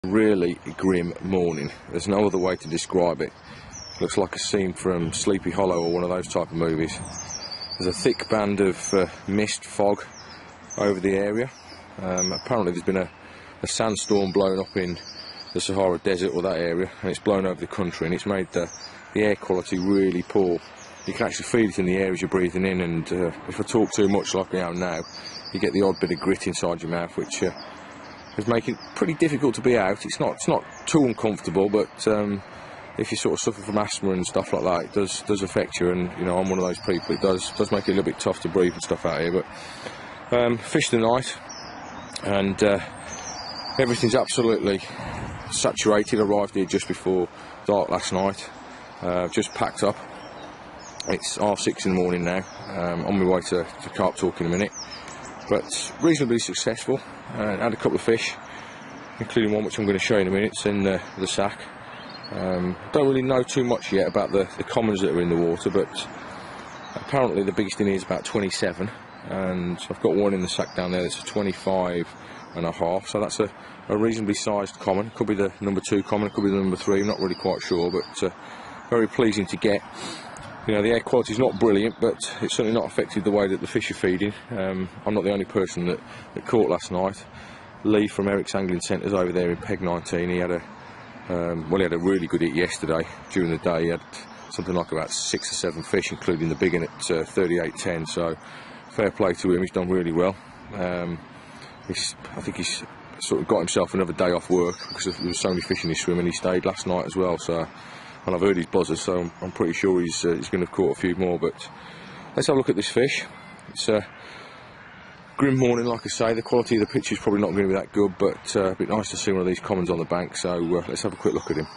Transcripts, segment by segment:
Really grim morning. There's no other way to describe it. Looks like a scene from Sleepy Hollow or one of those type of movies. There's a thick band of mist, fog over the area. Apparently there's been a sandstorm blown up in the Sahara Desert or that area, and it's blown over the country, and it's made the air quality really poor. You can actually feel it in the air as you're breathing in, and if I talk too much like I am now, you get the odd bit of grit inside your mouth, which is making it pretty difficult to be out. It's not too uncomfortable, but if you sort of suffer from asthma and stuff like that, it does affect you. And you know, I'm one of those people. It does make it a little bit tough to breathe and stuff out here. But fished the night, and everything's absolutely saturated. Arrived here just before dark last night. Just packed up. It's 6:30 in the morning now. On my way to Carp Talk in a minute, but reasonably successful. Had a couple of fish, including one which I'm going to show you in a minute. It's in the sack. Don't really know too much yet about the commons that are in the water, but apparently the biggest in here is about 27, and I've got one in the sack down there that's a 25.5, so that's a reasonably sized common. Could be the number 2 common, could be the number 3, I'm not really quite sure, but very pleasing to get. You know, the air quality is not brilliant, but it's certainly not affected the way that the fish are feeding. I'm not the only person that caught last night. Lee from Eric's Angling Centres over there in Peg 19, he had a really good hit yesterday. During the day he had something like about 6 or 7 fish, including the big one at 38.10, so fair play to him, he's done really well. I think he's sort of got himself another day off work because there was so many fish in his swim, and he stayed last night as well, so. And I've heard his buzzers, so I'm pretty sure he's going to have caught a few more. But let's have a look at this fish. It's a grim morning, like I say. The quality of the picture is probably not going to be that good, but a bit nice to see one of these commons on the bank. So let's have a quick look at him.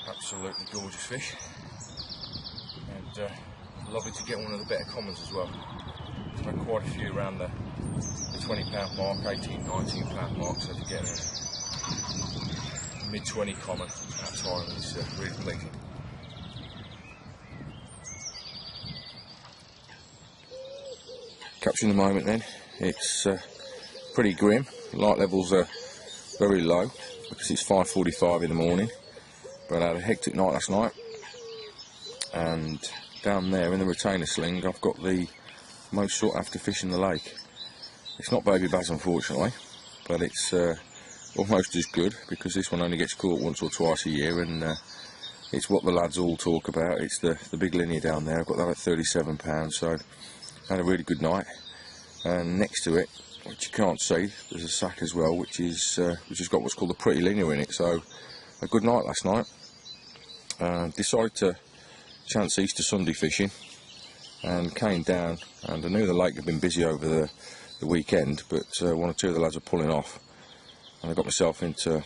Absolutely gorgeous fish, and lovely to get one of the better commons as well. I've had quite a few around the £20 mark, £18–19 mark. So to get a mid-20 common at Tyram is really pleasing. Capturing the moment then, it's pretty grim. Light levels are very low because it's 5:45 in the morning, but I had a hectic night last night, and down there in the retainer sling I've got the most sought after fish in the lake. It's not baby bass unfortunately, but it's almost as good because this one only gets caught once or twice a year, and it's what the lads all talk about. It's the big linear down there. I've got that at £37, so I had a really good night. And next to it, which you can't see, there's a sack as well, which has got what's called the pretty linear in it. So a good night last night. Decided to chance Easter Sunday fishing and came down, and I knew the lake had been busy over the weekend, but one or two of the lads are pulling off. And I got myself into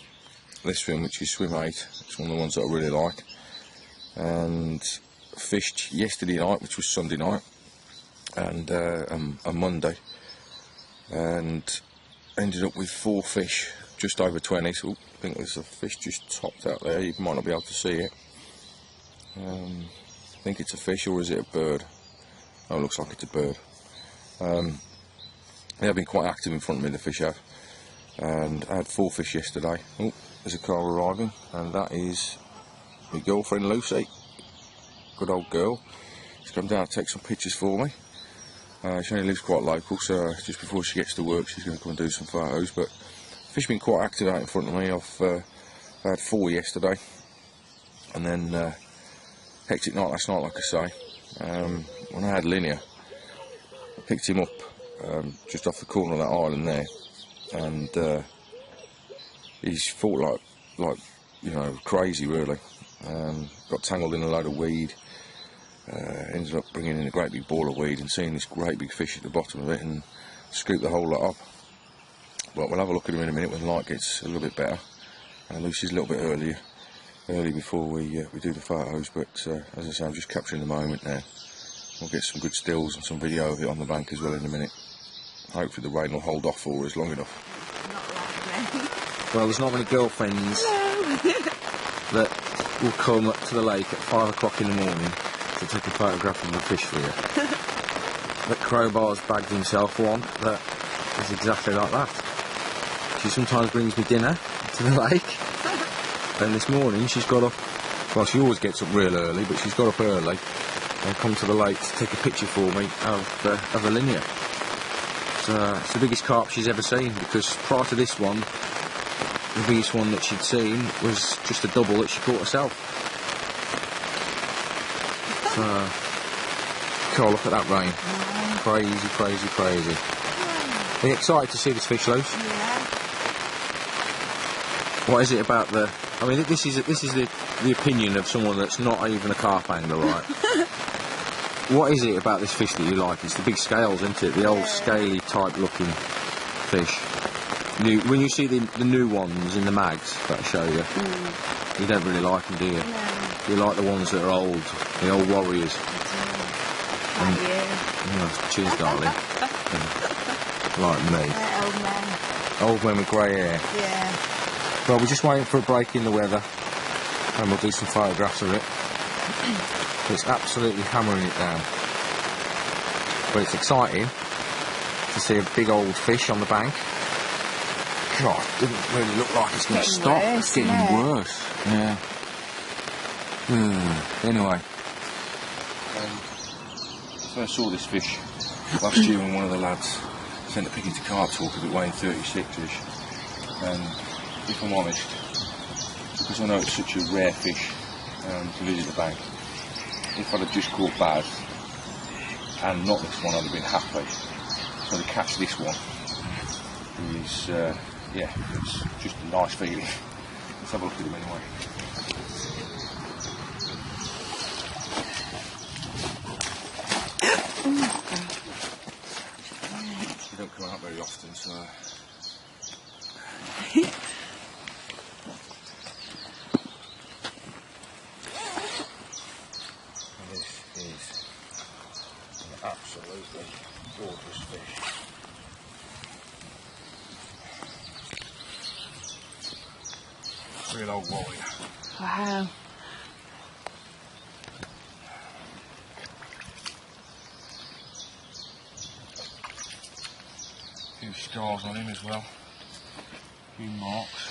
this swim, which is swim 8. It's one of the ones that I really like. And fished yesterday night, which was Sunday night, and a Monday, and ended up with 4 fish, just over 20. So I think there's a fish just topped out there. You might not be able to see it. I think it's a fish, or is it a bird? Oh, it looks like it's a bird. They have been quite active in front of me, the fish have. And I had 4 fish yesterday. Oh, there's a car arriving, and that is my girlfriend Lucy. Good old girl. She's come down to take some pictures for me. She only lives quite local, so just before she gets to work she's going to come and do some photos. But fish have been quite active out in front of me. I had 4 yesterday, and then hectic night last night, like I say. When I had linear, I picked him up just off the corner of that island there, and he's fought like you know, crazy really. Got tangled in a load of weed, ended up bringing in a great big ball of weed and seeing this great big fish at the bottom of it, and scooped the whole lot up. But we'll have a look at him in a minute when the light gets a little bit better. Lucy's a little bit early before we do the photos, but as I say, I'm just capturing the moment now. We'll get some good stills and some video of it on the bank as well in a minute. Hopefully the rain will hold off for us long enough. Not likely. Well, there's not many girlfriends that will come to the lake at 5 o'clock in the morning to take a photograph of the fish for you. But Crowbar's bagged himself one that is exactly like that. She sometimes brings me dinner to the lake. And this morning she's got up, well, she always gets up real early, but she's got up early and come to the lake to take a picture for me of a linear. It's the biggest carp she's ever seen, because prior to this one, the biggest one that she'd seen was just a double that she caught herself. God, look at that rain. Crazy, crazy, crazy. Are you excited to see this fish loose? Yeah. What is it about the... I mean, this is the opinion of someone that's not even a carp angler, right? What is it about this fish that you like? It's the big scales, isn't it? The old scaly type looking fish. When you see the new ones in the mags that I show you, you don't really like them, do you? No. You like the ones that are old, the old warriors. Like you. Oh, cheers, darling. Like me. Old men. Old men with grey hair. Yeah. Well, we're just waiting for a break in the weather, and we'll do some photographs of it. It's absolutely hammering it down. But it's exciting to see a big old fish on the bank. God, it doesn't really look like it's going to stop. It's getting worse. Yeah. Anyway, first saw this fish last year when one of the lads sent a picking to Carp talk of it weighing 36ish. And if I'm honest, because I know it's such a rare fish to visit the bank, if I'd have just caught bass and not this one, I'd have been happy. So to catch this one is, yeah, it's just a nice feeling. Let's have a look at him anyway. They don't come out very often, so... This is an absolutely gorgeous fish. Real old warrior. Wow. A few scars on him as well. A few marks.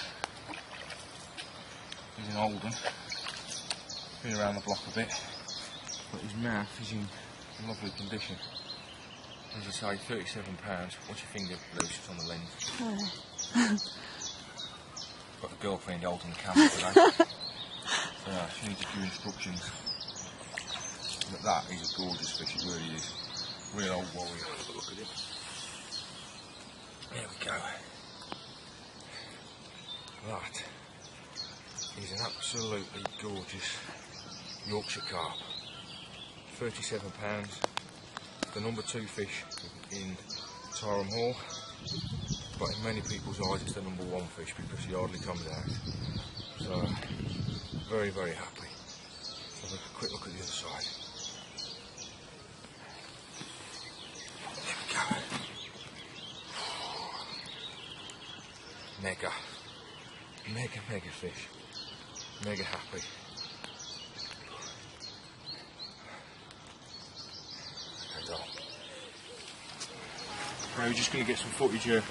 He's an old one. Been around the block a bit. But his mouth is in lovely condition. As I say, 37 pounds. Watch your finger loose, it's on the lens. Got the girlfriend holding the camera today. She needs a few instructions. But that is a gorgeous fish, it really is. Real old warrior. Have a look at him. There we go. That is an absolutely gorgeous Yorkshire carp. 37 pounds. The number 2 fish in Tyram Hall, but in many people's eyes it's the number 1 fish because he hardly comes out. So very, very happy. Let's have a quick look at the other side. There we go. Mega fish. Mega happy. Right, we're just going to get some footage of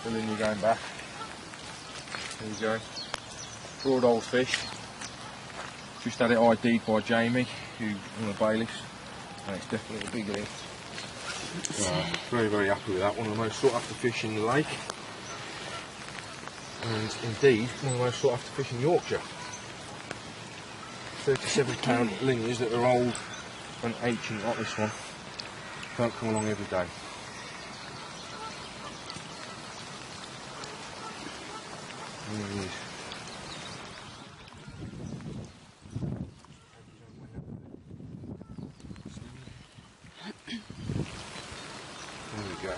the linear going back. There we go. Broad old fish. Just had it ID'd by Jamie, who's one of the bailiffs. And it's definitely a big link. Very, very happy with that. One of the most sought after fish in the lake. And indeed, one of the most sought after fish in Yorkshire. 37 pound linears that are old and ancient like this one. Don't come along every day. There he is. There we go.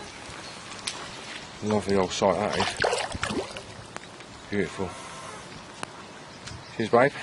Lovely old sight that is. Beautiful. Cheers, babe.